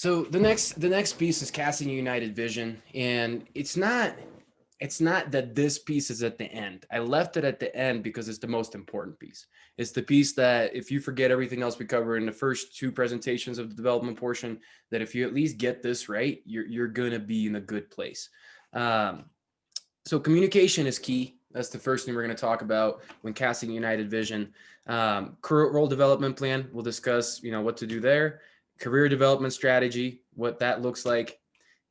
So the next piece is casting a united vision, and it's not that this piece is at the end. I left it at the end because it's the most important piece. It's the piece that if you forget everything else we cover in the first two presentations of the development portion, that if you at least get this right, you're gonna be in a good place. Um, so communication is key. That's the first thing we're going to talk about when casting United Vision. Career role development plan. We'll discuss, what to do there. Career development strategy, what that looks like.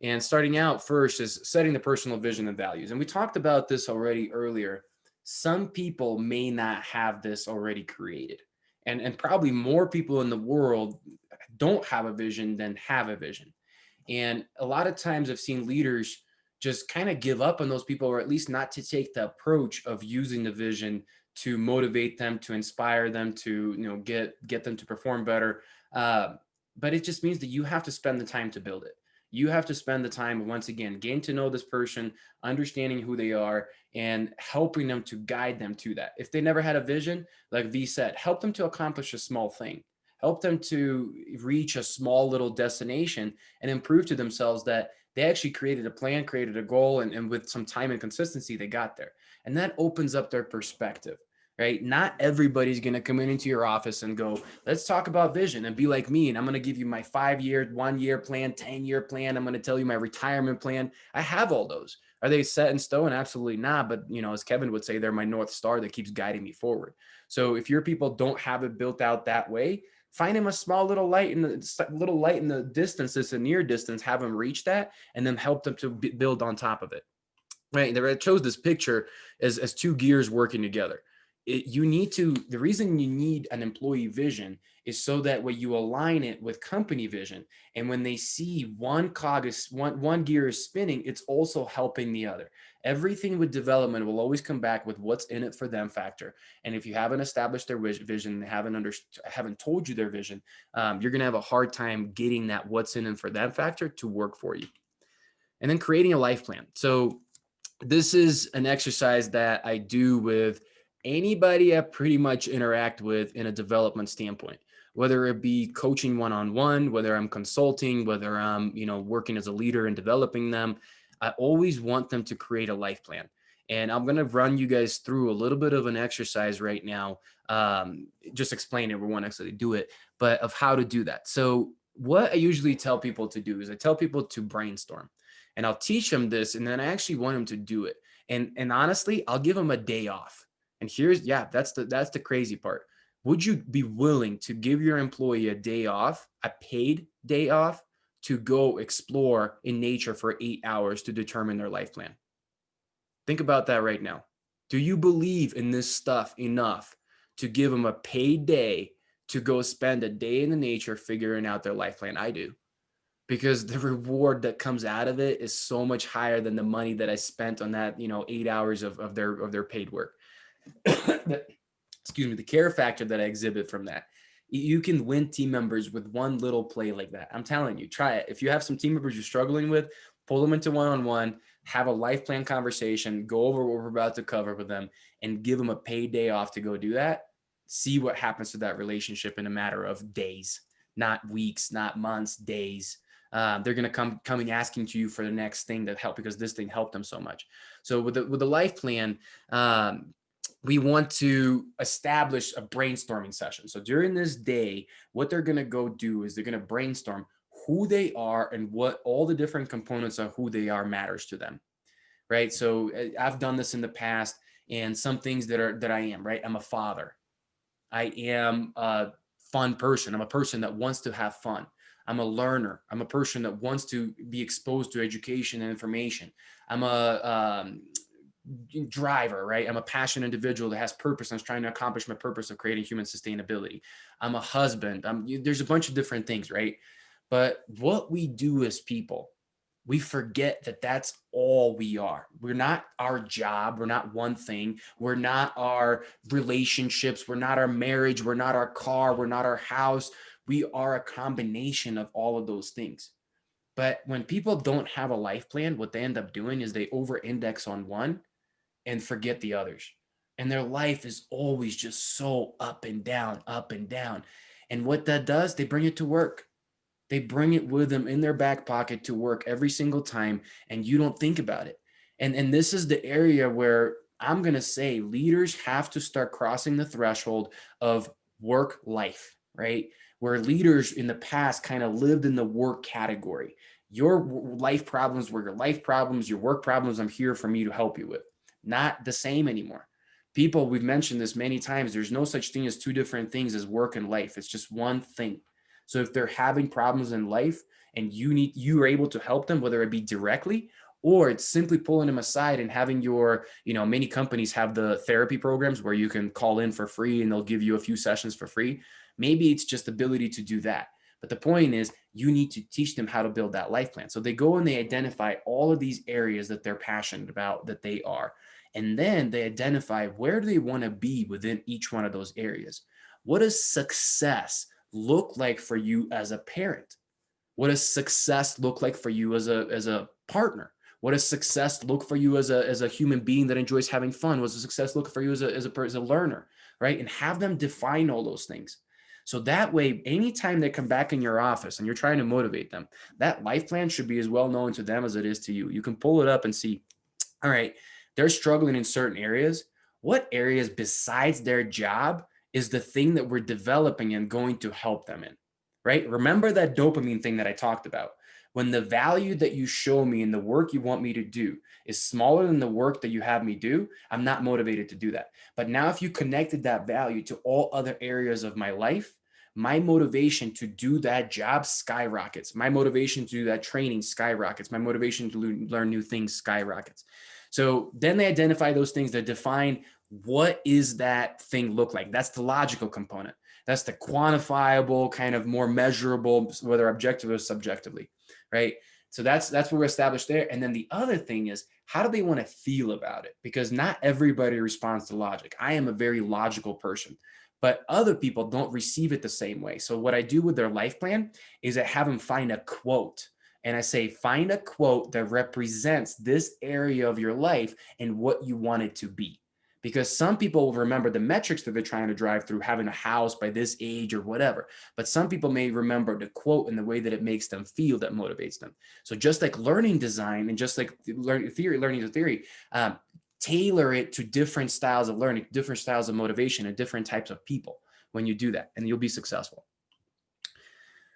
And starting out first is setting the personal vision and values. And we talked about this already earlier. Some people may not have this already created. And probably more people in the world don't have a vision than have a vision. And a lot of times I've seen leaders just kind of give up on those people, or at least not to take the approach of using the vision to motivate them, to inspire them, to get them to perform better. Uh, but it just means that you have to spend the time to build it. You have to spend the time, once again, getting to know this person, understanding who they are, and helping them to guide them to that. If they never had a vision, like V said, help them to accomplish a small thing, help them to reach a small little destination and improve to themselves that they actually created a plan, created a goal, and with some time and consistency, they got there. And that opens up their perspective, right? Not everybody's going to come into your office and go, let's talk about vision and be like me. And I'm going to give you my 5-year, 1-year plan, 10-year plan. I'm going to tell you my retirement plan. I have all those. Are they set in stone? Absolutely not. But, as Kevin would say, they're my North Star that keeps guiding me forward. So if your people don't have it built out that way, find him a small little light in the distance, that's a near distance, have him reach that, and then help them to build on top of it. Right. It shows this picture as two gears working together. The reason you need an employee vision is so that when you align it with company vision, and when they see one gear is spinning, it's also helping the other. Everything with development will always come back with what's in it for them factor. And if you haven't established their vision, haven't told you their vision, you're going to have a hard time getting that what's in it for them factor to work for you. And then creating a life plan. So this is an exercise that I do with anybody I pretty much interact with in a development standpoint, whether it be coaching one-on-one, whether I'm consulting, whether I'm, working as a leader and developing them. I always want them to create a life plan. And I'm going to run you guys through a little bit of an exercise right now. Just explain it. We won't actually do it, but of how to do that. So what I usually tell people to do is I tell people to brainstorm, and I'll teach them this, and then I actually want them to do it. And honestly, I'll give them a day off. And that's the crazy part. Would you be willing to give your employee a day off, a paid day off, to go explore in nature for 8 hours to determine their life plan? Think about that right now. Do you believe in this stuff enough to give them a paid day to go spend a day in the nature figuring out their life plan? I do, because the reward that comes out of it is so much higher than the money that I spent on that, 8 hours of their paid work. Excuse me, the care factor that I exhibit from that. You can win team members with one little play like that. I'm telling you, try it. If you have some team members you're struggling with, pull them into one-on-one, have a life plan conversation, go over what we're about to cover with them, and give them a paid day off to go do that. See what happens to that relationship in a matter of days, not weeks, not months, days. They're going to coming asking to you for the next thing that helped, because this thing helped them so much. So with the life plan, we want to establish a brainstorming session. So during this day, what they're going to go do is they're going to brainstorm who they are and what all the different components of who they are matters to them. Right. So I've done this in the past, and some things that I am, right. I'm a father. I am a fun person. I'm a person that wants to have fun. I'm a learner. I'm a person that wants to be exposed to education and information. I'm a driver, right? I'm a passionate individual that has purpose and is trying to accomplish my purpose of creating human sustainability. I'm a husband. There's a bunch of different things, right? But what we do as people, we forget that that's all we are. We're not our job. We're not one thing. We're not our relationships. We're not our marriage. We're not our car. We're not our house. We are a combination of all of those things. But when people don't have a life plan, what they end up doing is they over index on one and forget the others. And their life is always just so up and down, up and down. And what that does, they bring it to work. They bring it with them in their back pocket to work every single time, and you don't think about it. And this is the area where I'm going to say leaders have to start crossing the threshold of work life, right? Where leaders in the past kind of lived in the work category. Your life problems were your life problems, your work problems, I'm here for me to help you with. Not the same anymore. People, we've mentioned this many times, there's no such thing as two different things as work and life. It's just one thing. So if they're having problems in life and you are able to help them, whether it be directly or it's simply pulling them aside and having your, many companies have the therapy programs where you can call in for free and they'll give you a few sessions for free. Maybe it's just the ability to do that. But the point is, you need to teach them how to build that life plan. So they go and they identify all of these areas that they're passionate about, that they are. And then they identify where do they want to be within each one of those areas. What does success look like for you as a parent? What does success look like for you as a partner? What does success look for you as a human being that enjoys having fun? What does success look for you as a learner, right? And have them define all those things. So that way, anytime they come back in your office and you're trying to motivate them, that life plan should be as well known to them as it is to you. You can pull it up and see, all right, they're struggling in certain areas. What areas besides their job is the thing that we're developing and going to help them in, right? Remember that dopamine thing that I talked about. When the value that you show me and the work you want me to do is smaller than the work that you have me do, I'm not motivated to do that. But now if you connected that value to all other areas of my life, my motivation to do that job skyrockets. My motivation to do that training skyrockets. My motivation to learn new things skyrockets. So then they identify those things that define what is that thing look like. That's the logical component. That's the quantifiable, kind of more measurable, whether objective or subjectively, right? So that's what we're established there. And then the other thing is, how do they want to feel about it? Because not everybody responds to logic. I am a very logical person, but other people don't receive it the same way. So what I do with their life plan is I have them find a quote. And I say, find a quote that represents this area of your life and what you want it to be. Because some people will remember the metrics that they're trying to drive through, having a house by this age or whatever. But some people may remember the quote and the way that it makes them feel, that motivates them. So just like learning design and just like learning to theory, tailor it to different styles of learning, different styles of motivation, and different types of people when you do that, and you'll be successful.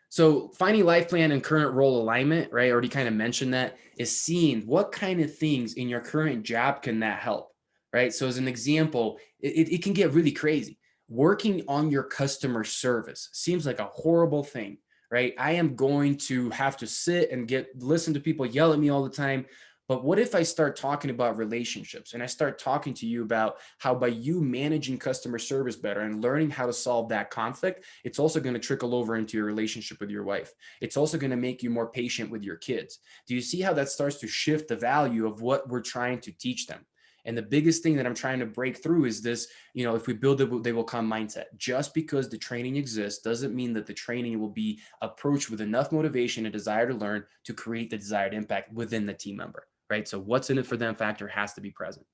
So finding life plan and current role alignment, right? I already kind of mentioned that, is seeing what kind of things in your current job can that help, right? So as an example, it can get really crazy. Working on your customer service seems like a horrible thing, right? I am going to have to sit and listen to people yell at me all the time. But what if I start talking about relationships and I start talking to you about how by you managing customer service better and learning how to solve that conflict, it's also going to trickle over into your relationship with your wife. It's also going to make you more patient with your kids. Do you see how that starts to shift the value of what we're trying to teach them? And the biggest thing that I'm trying to break through is this, if we build it, they will come mindset. Just because the training exists doesn't mean that the training will be approached with enough motivation and desire to learn to create the desired impact within the team member, right? So what's in it for them factor has to be present.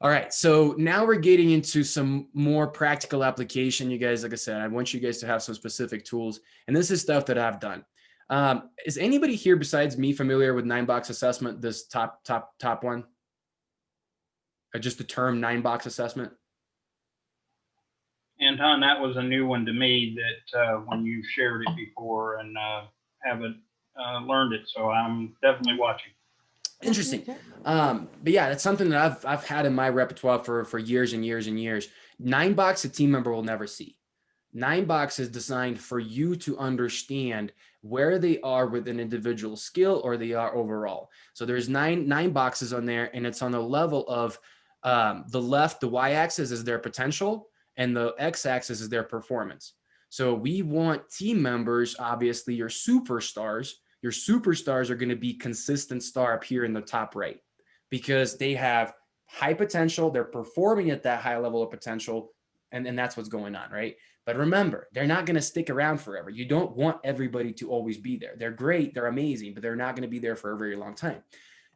All right, so now we're getting into some more practical application. You guys, like I said, I want you guys to have some specific tools, and this is stuff that I've done. Is anybody here besides me familiar with 9-box assessment, this top one? Or just the term 9-box assessment? Anton, that was a new one to me that when you shared it before, and haven't learned it, so I'm definitely watching. Interesting. But yeah, that's something that I've had in my repertoire for years and years and years. 9-box a team member will never see. 9-box is designed for you to understand where they are with an individual skill or they are overall. So there's nine boxes on there, and it's on the level of the left, the y-axis is their potential, and the x-axis is their performance. So we want team members, obviously your superstars. Your superstars are going to be consistent star up here in the top right, because they have high potential. They're performing at that high level of potential, and that's what's going on, right? But remember, they're not going to stick around forever. You don't want everybody to always be there. They're great, they're amazing, but they're not going to be there for a very long time.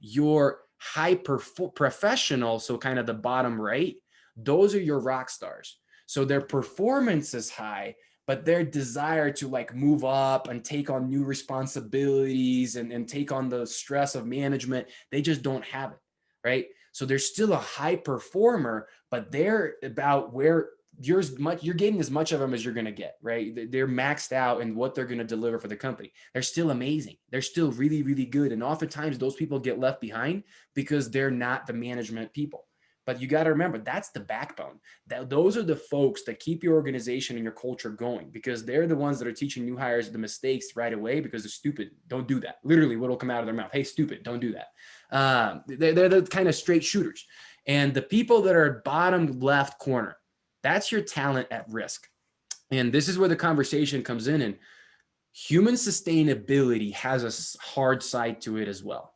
Your high professional, so kind of the bottom right, those are your rock stars. So their performance is high, but their desire to like move up and take on new responsibilities and take on the stress of management, they just don't have it, right? So they're still a high performer, but they're about where you're getting as much of them as you're going to get, right? They're maxed out in what they're going to deliver for the company. They're still amazing. They're still really, really good. And oftentimes those people get left behind because they're not the management people. But you got to remember, that's the backbone. Those are the folks that keep your organization and your culture going, because they're the ones that are teaching new hires the mistakes right away because they're stupid. Don't do that. Literally, what'll come out of their mouth? Hey, stupid, don't do that. They're the kind of straight shooters. And the people that are bottom left corner, that's your talent at risk. And this is where the conversation comes in. And human sustainability has a hard side to it as well.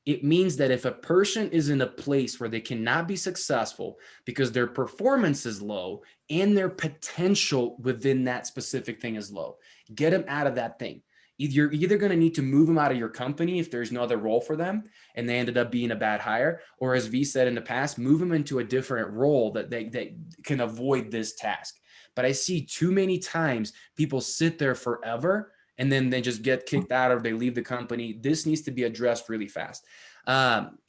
It means that if a person is in a place where they cannot be successful because their performance is low and their potential within that specific thing is low, get them out of that thing. You're either going to need to move them out of your company if there's no other role for them and they ended up being a bad hire, or as V said in the past, move them into a different role that they can avoid this task. But I see too many times people sit there forever and then they just get kicked out or they leave the company. This needs to be addressed really fast.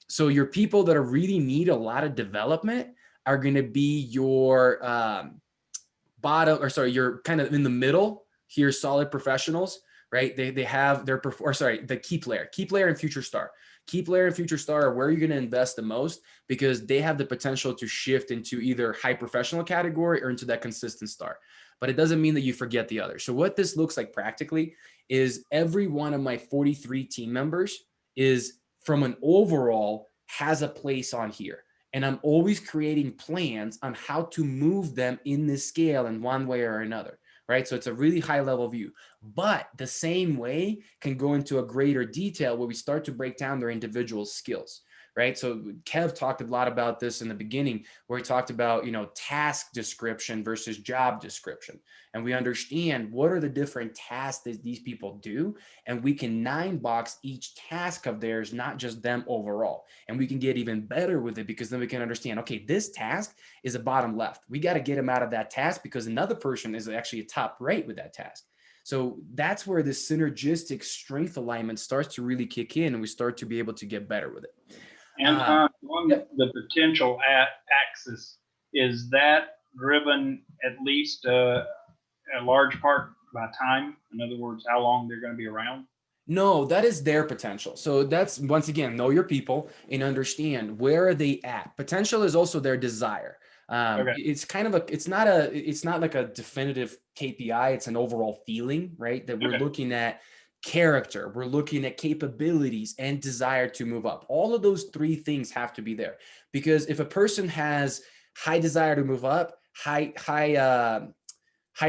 So your people that are really need a lot of development are going to be your you're kind of in the middle here, solid professionals, right? They have their, the key player and future star. Key player and future star are where you're going to invest the most because they have the potential to shift into either high professional category or into that consistent star. But it doesn't mean that you forget the other. So what this looks like practically is every one of my 43 team members is from an overall has a place on here. And I'm always creating plans on how to move them in this scale in one way or another, right? So it's a really high level view, but the same way can go into a greater detail where we start to break down their individual skills, right? So Kev talked a lot about this in the beginning, where he talked about, task description versus job description. And we understand what are the different tasks that these people do. And we can 9-box each task of theirs, not just them overall. And we can get even better with it because then we can understand, okay, this task is a bottom left. We got to get him out of that task because another person is actually a top right with that task. So that's where this synergistic strength alignment starts to really kick in and we start to be able to get better with it. And on the potential axis, is that driven at least a large part by time? In other words, how long they're going to be around? No, that is their potential. So that's, once again, know your people and understand where are they at. Potential is also their desire. Okay. It's kind of it's not like a definitive KPI. It's an overall feeling, right? That we're looking at character, we're looking at capabilities and desire to move up. All of those three things have to be there, because if a person has high desire to move up, high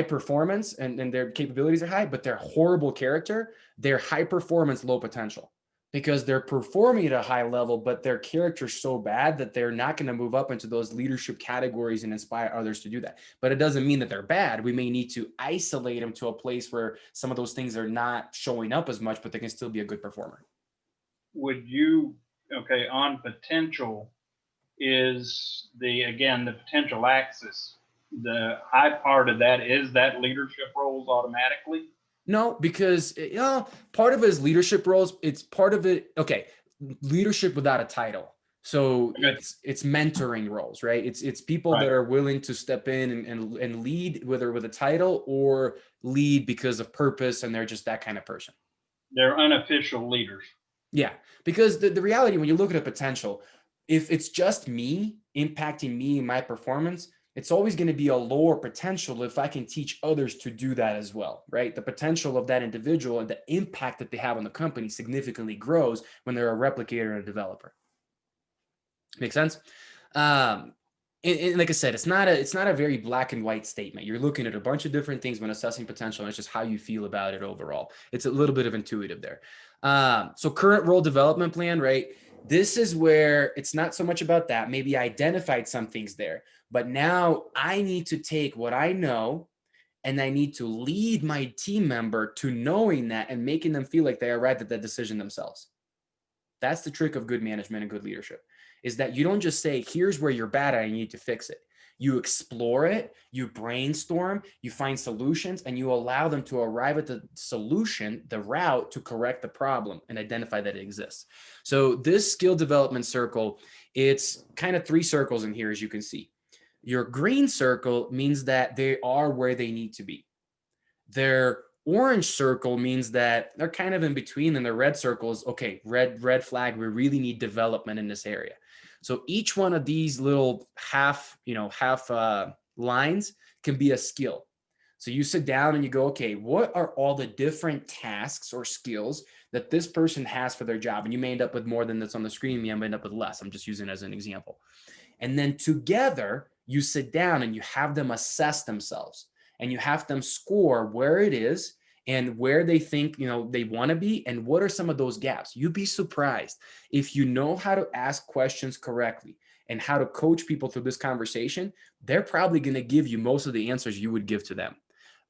performance and their capabilities are high, but they're horrible character, they're high performance, low potential, because they're performing at a high level, but their character's so bad that they're not going to move up into those leadership categories and inspire others to do that. But it doesn't mean that they're bad. We may need to isolate them to a place where some of those things are not showing up as much, but they can still be a good performer. On potential is the potential axis. The high part of that is that leadership roles automatically? No, because part of it is leadership roles. It's part of it. Okay. Leadership without a title. So it's mentoring roles, right? It's people that are willing to step in and lead, whether with a title or lead because of purpose. And they're just that kind of person. They're unofficial leaders. Yeah. Because the reality, when you look at a potential, if it's just me impacting me and my performance, it's always going to be a lower potential if I can teach others to do that as well, right? The potential of that individual and the impact that they have on the company significantly grows when they're a replicator and a developer. Make sense? And like I said, it's not a very black and white statement. You're looking at a bunch of different things when assessing potential, and it's just how you feel about it overall. It's a little bit of intuitive there. So current role development plan, right? This is where it's not so much about that. Maybe I identified some things there, but now I need to take what I know and I need to lead my team member to knowing that and making them feel like they arrived at that decision themselves. That's the trick of good management and good leadership, is that you don't just say, here's where you're bad at, and you need to fix it. You explore it, you brainstorm, you find solutions, and you allow them to arrive at the solution, the route to correct the problem and identify that it exists. So this skill development circle, it's kind of 3 circles in here, as you can see. Your green circle means that they are where they need to be. Their orange circle means that they're kind of in between, and the red circle is, okay, red flag, we really need development in this area. So each one of these little half lines can be a skill. So you sit down and you go, okay, what are all the different tasks or skills that this person has for their job? And you may end up with more than that's on the screen. You may end up with less. I'm just using it as an example. And then together you sit down and you have them assess themselves, and you have them score where it is and where they think, they want to be, and what are some of those gaps. You'd be surprised if you know how to ask questions correctly and how to coach people through this conversation. They're probably going to give you most of the answers you would give to them,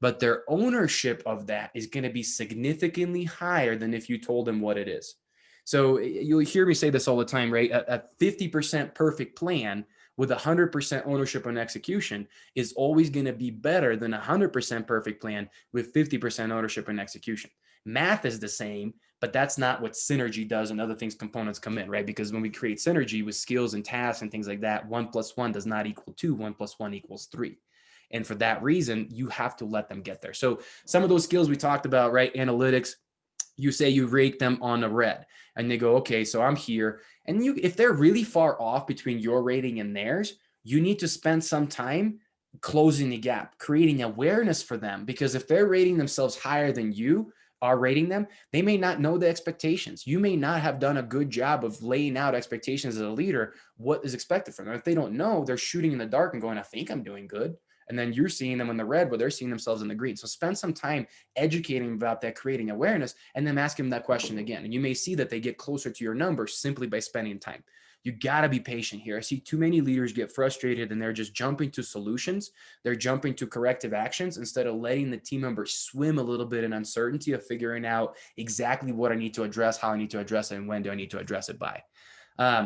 but their ownership of that is going to be significantly higher than if you told them what it is. So you'll hear me say this all the time, right? A 50% perfect plan with 100% ownership and execution is always going to be better than a 100% perfect plan with 50% ownership and execution. Math is the same, but that's not what synergy does, and other things, components come in, right? Because when we create synergy with skills and tasks and things like that, 1 + 1 does not equal 2, 1 + 1 = 3. And for that reason, you have to let them get there. So some of those skills we talked about, right? Analytics, you say you rate them on a red, and they go, okay, so I'm here. And if they're really far off between your rating and theirs, you need to spend some time closing the gap, creating awareness for them. Because if they're rating themselves higher than you are rating them, they may not know the expectations. You may not have done a good job of laying out expectations as a leader, what is expected from them. If they don't know, they're shooting in the dark and going, I think I'm doing good. And then you're seeing them in the red, but they're seeing themselves in the green. So spend some time educating about that, creating awareness, and then ask them that question again. And you may see that they get closer to your number simply by spending time. You got to be patient here. I see too many leaders get frustrated and they're just jumping to solutions. They're jumping to corrective actions instead of letting the team members swim a little bit in uncertainty of figuring out exactly what I need to address, how I need to address it, and when do I need to address it by.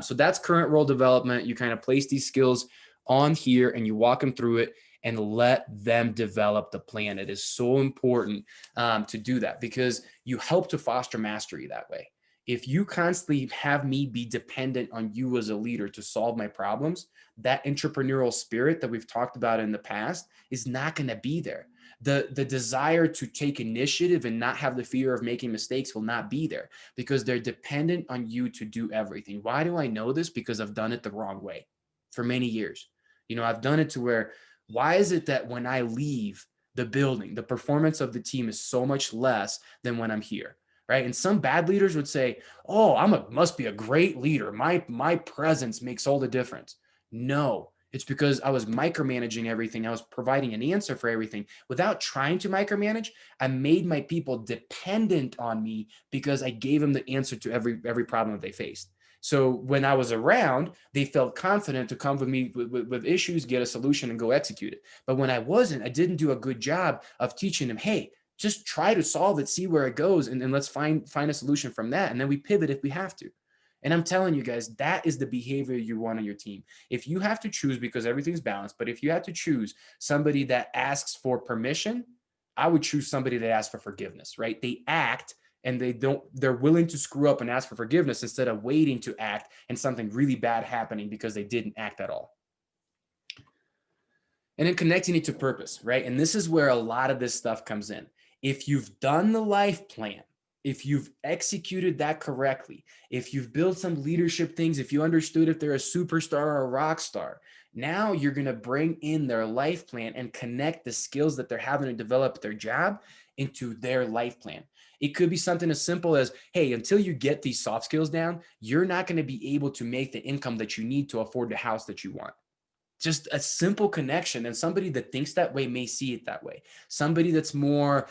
So that's current role development. You kind of place these skills on here and you walk them through it and let them develop the plan. It is so important to do that, because you help to foster mastery that way. If you constantly have me be dependent on you as a leader to solve my problems, that entrepreneurial spirit that we've talked about in the past is not going to be there. The desire to take initiative and not have the fear of making mistakes will not be there, because they're dependent on you to do everything. Why do I know this? Because I've done it the wrong way for many years. I've done it to where, why is it that when I leave the building, the performance of the team is so much less than when I'm here, right? And some bad leaders would say, oh, must be a great leader. My presence makes all the difference. No, it's because I was micromanaging everything. I was providing an answer for everything. Without trying to micromanage, I made my people dependent on me because I gave them the answer to every problem that they faced. So when I was around, they felt confident to come with me with issues, get a solution, and go execute it. But when I wasn't, I didn't do a good job of teaching them, hey, just try to solve it, see where it goes, and let's find a solution from that. And then we pivot if we have to. And I'm telling you guys, that is the behavior you want on your team. If you have to choose, because everything's balanced, but if you have to choose somebody that asks for permission, I would choose somebody that asks for forgiveness, right? They act, and they're willing to screw up and ask for forgiveness instead of waiting to act and something really bad happening because they didn't act at all. And then connecting it to purpose, right? And this is where a lot of this stuff comes in. If you've done the life plan, if you've executed that correctly, if you've built some leadership things, if you understood if they're a superstar or a rock star, now you're going to bring in their life plan and connect the skills that they're having to develop their job into their life plan. It could be something as simple as, hey, until you get these soft skills down, you're not going to be able to make the income that you need to afford the house that you want. Just a simple connection. And somebody that thinks that way may see it that way. Somebody that's more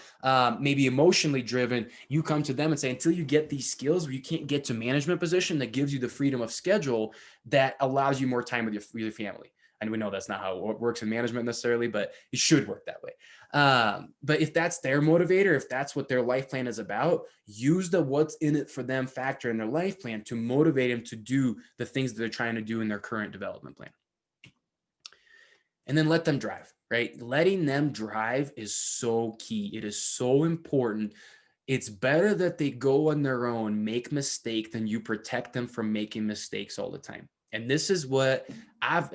maybe emotionally driven, you come to them and say, until you get these skills, you can't get to management position that gives you the freedom of schedule that allows you more time with your family. And we know that's not how it works in management necessarily, but it should work that way. But if that's their motivator, if that's what their life plan is about, use the what's in it for them factor in their life plan to motivate them to do the things that they're trying to do in their current development plan. and then let them drive, right? Letting them drive is so key. It is so important. It's better that they go on their own, make mistake, than you protect them from making mistakes all the time. And this is what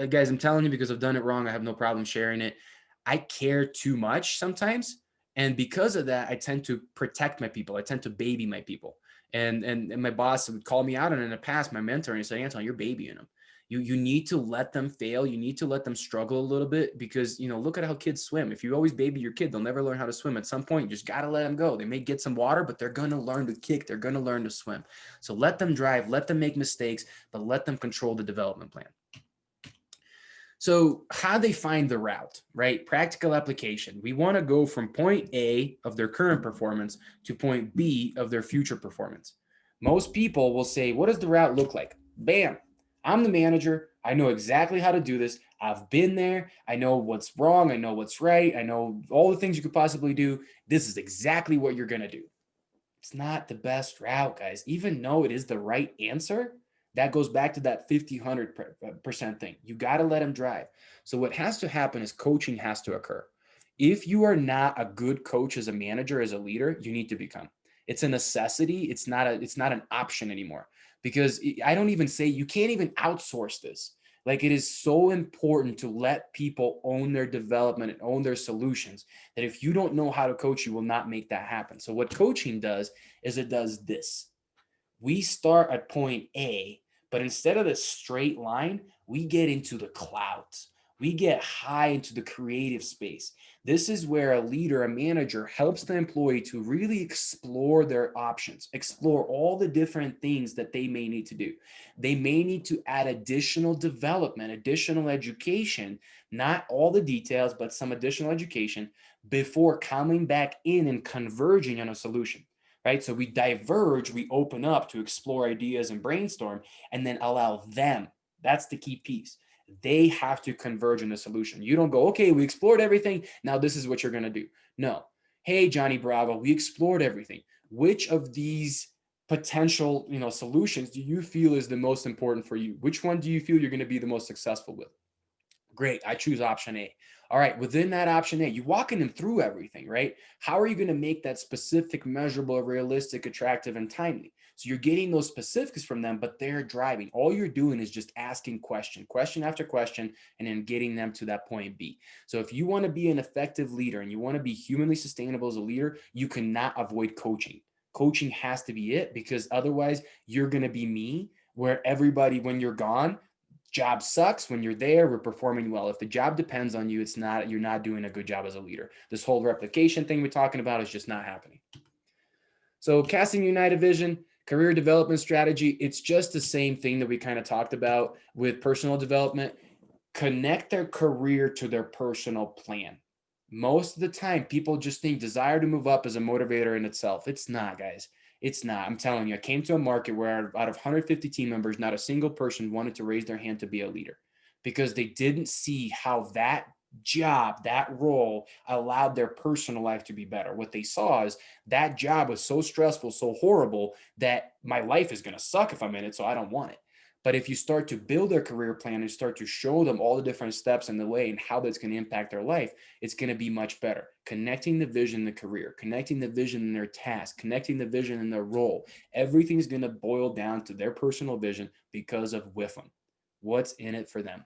guys, I'm telling you because I've done it wrong. I have no problem sharing it. I care too much sometimes. And because of that, I tend to protect my people. I tend to baby my people. And my boss would call me out on it in the past, my mentor, and he said, Anton, you're babying them. You need to let them fail. You need to let them struggle a little bit because, look at how kids swim. If you always baby your kid, they'll never learn how to swim. At some point, you just got to let them go. They may get some water, but they're going to learn to kick. They're going to learn to swim. So let them drive, let them make mistakes, but let them control the development plan. So how they find the route, right? Practical application. We want to go from point A of their current performance to point B of their future performance. Most people will say, what does the route look like? Bam. I'm the manager. I know exactly how to do this. I've been there. I know what's wrong. I know what's right. I know all the things you could possibly do. This is exactly what you're going to do. It's not the best route, guys. Even though it is the right answer, that goes back to that 50-100% thing. You got to let them drive. So what has to happen is coaching has to occur. If you are not a good coach as a manager, as a leader, you need to become. It's a necessity. It's not an option anymore, because I don't even say you can't even outsource this. Like, it is so important to let people own their development and own their solutions, that if you don't know how to coach, you will not make that happen. So what coaching does is it does this. We start at point A, but instead of the straight line, we get into the clouds. We get high into the creative space. This is where a leader, a manager, helps the employee to really explore their options, explore all the different things that they may need to do. They may need to add additional development, additional education, not all the details, but some additional education before coming back in and converging on a solution. Right? So we diverge, we open up to explore ideas and brainstorm, and then allow them. That's the key piece. They have to converge in the solution. You don't go, okay, we explored everything. Now this is what you're going to do. No. Hey, Johnny Bravo, we explored everything. Which of these potential, solutions do you feel is the most important for you? Which one do you feel you're going to be the most successful with? Great. I choose option A. All right. Within that option A, you're walking them through everything, right? How are you going to make that specific, measurable, realistic, attractive, and timely? So you're getting those specifics from them, but they're driving. All you're doing is just asking question after question, and then getting them to that point B. So if you want to be an effective leader and you want to be humanly sustainable as a leader, you cannot avoid coaching. Coaching has to be it, because otherwise you're going to be me, where everybody, when you're gone, job sucks. When you're there, we're performing well. If the job depends on you, you're not doing a good job as a leader. This whole replication thing we're talking about is just not happening. So Casting United Vision, career development strategy, it's just the same thing that we kind of talked about with personal development. Connect their career to their personal plan. Most of the time, people just think desire to move up is a motivator in itself. It's not, guys. It's not. I'm telling you, I came to a market where out of 150 team members, not a single person wanted to raise their hand to be a leader, because they didn't see how that job, that role allowed their personal life to be better. What they saw is that job was so stressful, so horrible, that my life is going to suck if I'm in it, so I don't want it. But if you start to build their career plan and start to show them all the different steps in the way and how that's going to impact their life, it's going to be much better. Connecting the vision in the career, connecting the vision in their task, connecting the vision in their role. Everything's going to boil down to their personal vision because of WIFM. What's in it for them?